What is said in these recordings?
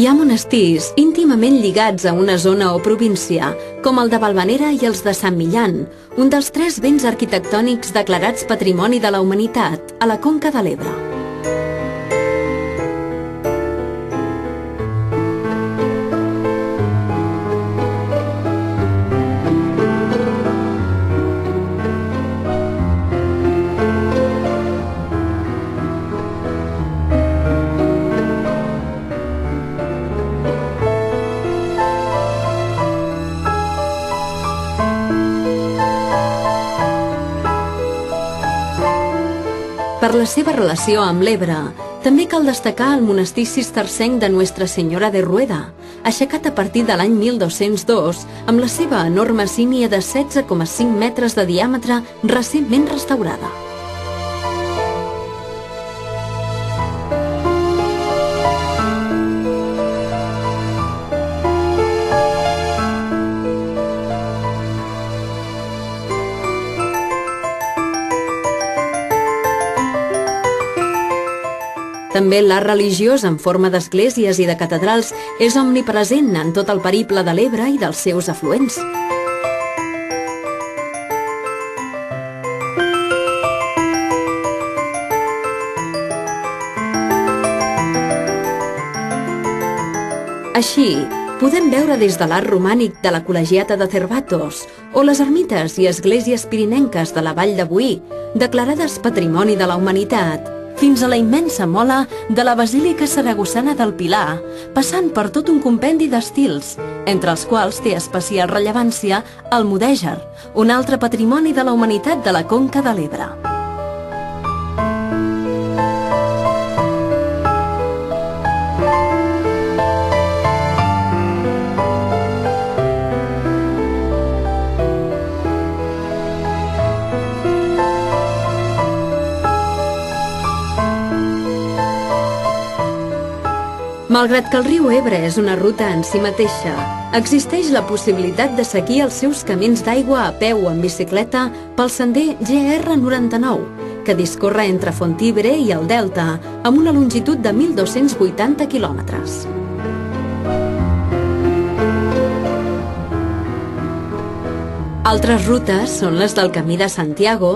Hi ha monestirs íntimament lligats a una zona o província, com el de Valvanera i els de Sant Millán, un dels 3 béns arquitectònics declarats Patrimoni de la Humanitat a la Conca de l'Ebre. Per la seva relació amb l'Ebre, també cal destacar el monestir cistercenc de Nuestra Senyora de Rueda, aixecat a partir de l'any 1202, amb la seva enorme sínia de 16,5 metres de diàmetre recentment restaurada. També l'art religiós en forma d'esglésies i de catedrals és omnipresent en tot el periple de l'Ebre i dels seus afluents. Així, podem veure des de l'art romànic de la Col·legiata de Cervatos o les ermites i esglésies pirinenques de la Vall de Boí, declarades Patrimoni de la Humanitat, fins a la immensa mola de la Basílica Saragossana del Pilar, passant per tot un compendi d'estils, entre els quals té especial rellevància el mudèjar, un altre patrimoni de la humanitat de la Conca de l'Ebre. Malgrat que el riu Ebre és una ruta en si mateixa, existeix la possibilitat de seguir els seus camins d'aigua a peu o en bicicleta pel sender GR99, que discorre entre Fontibre i el Delta, amb una longitud de 1.280 quilòmetres. Altres rutes són les del Camí de Santiago,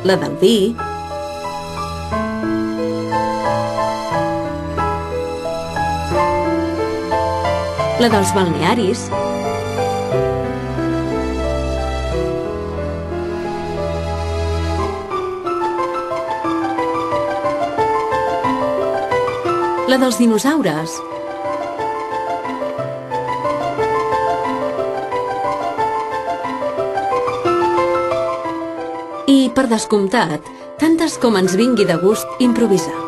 la del Vi, la dels balnearis, la dels dinosaures, i, per descomptat, tantes com ens vingui de gust improvisar.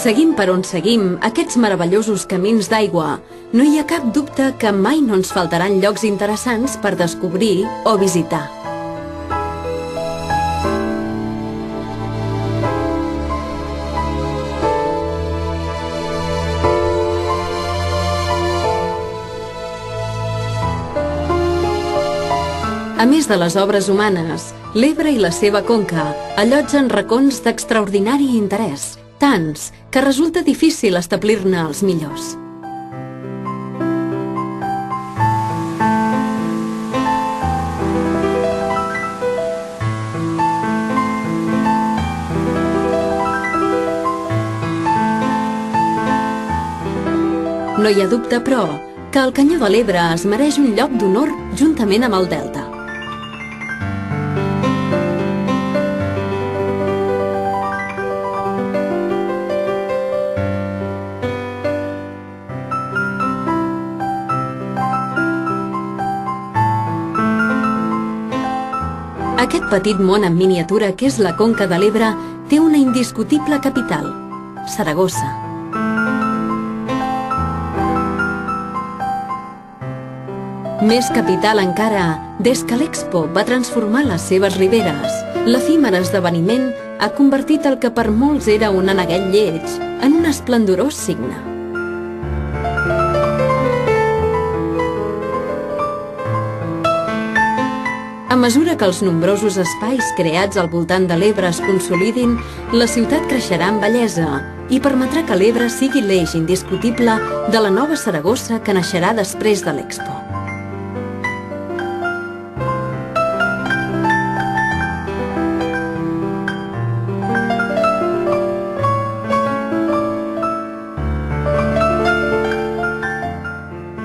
Seguim per on seguim aquests meravellosos camins d'aigua, no hi ha cap dubte que mai no ens faltaran llocs interessants per descobrir o visitar. A més de les obres humanes, l'Ebre i la seva conca allotgen racons d'extraordinari interès, tants que resulta difícil establir-ne els millors. No hi ha dubte, però, que el Canyó de l'Ebre es mereix un lloc d'honor juntament amb el Delta. Aquest petit món en miniatura que és la Conca de l'Ebre té una indiscutible capital, Saragossa. Més capital encara, des que l'Expo va transformar les seves riberes, l'efímer esdeveniment ha convertit el que per molts era un aneguet lleig en un esplendorós signe. A mesura que els nombrosos espais creats al voltant de l'Ebre es consolidin, la ciutat creixerà en bellesa i permetrà que l'Ebre sigui l'eix indiscutible de la nova Saragossa que naixerà després de l'Expo.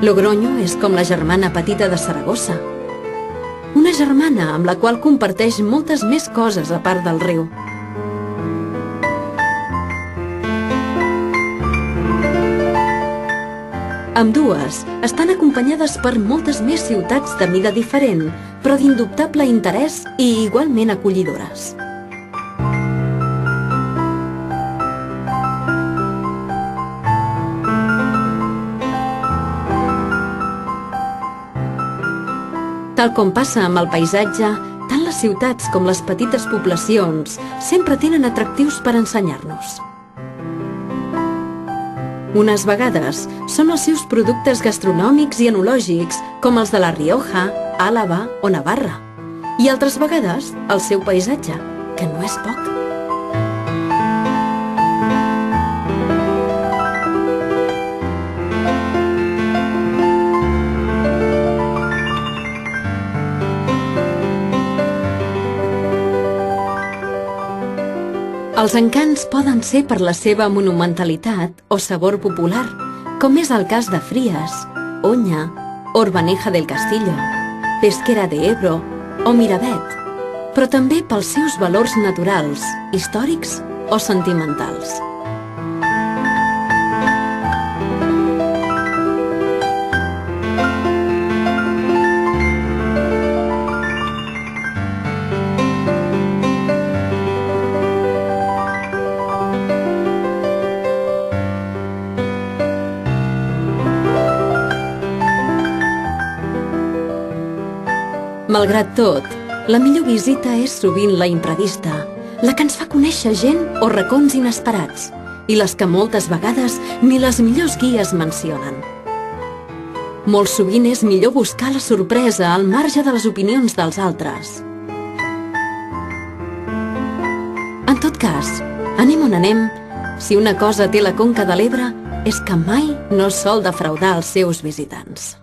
Logroño és com la germana petita de Saragossa. Una germana amb la qual comparteix moltes més coses a part del riu. Ambdues estan acompanyades per moltes més ciutats de mida diferent, però d'indubtable interès i igualment acollidores. Tal com passa amb el paisatge, tant les ciutats com les petites poblacions sempre tenen atractius per ensenyar-nos. Unes vegades són els seus productes gastronòmics i enològics, com els de la Rioja, Àlaba o Navarra, i altres vegades el seu paisatge, que no és poc. Els encants poden ser per la seva monumentalitat o sabor popular, com és el cas de Frías, Oña, Orbaneja del Castillo, Pesquera de Ebro o Miravet, però també pels seus valors naturals, històrics o sentimentals. Malgrat tot, la millor visita és sovint la imprevista, la que ens fa conèixer gent o racons inesperats, i les que moltes vegades ni les millors guies mencionen. Molt sovint és millor buscar la sorpresa al marge de les opinions dels altres. En tot cas, anem on anem, si una cosa té la Conca de l'Ebre és que mai no sol defraudar els seus visitants.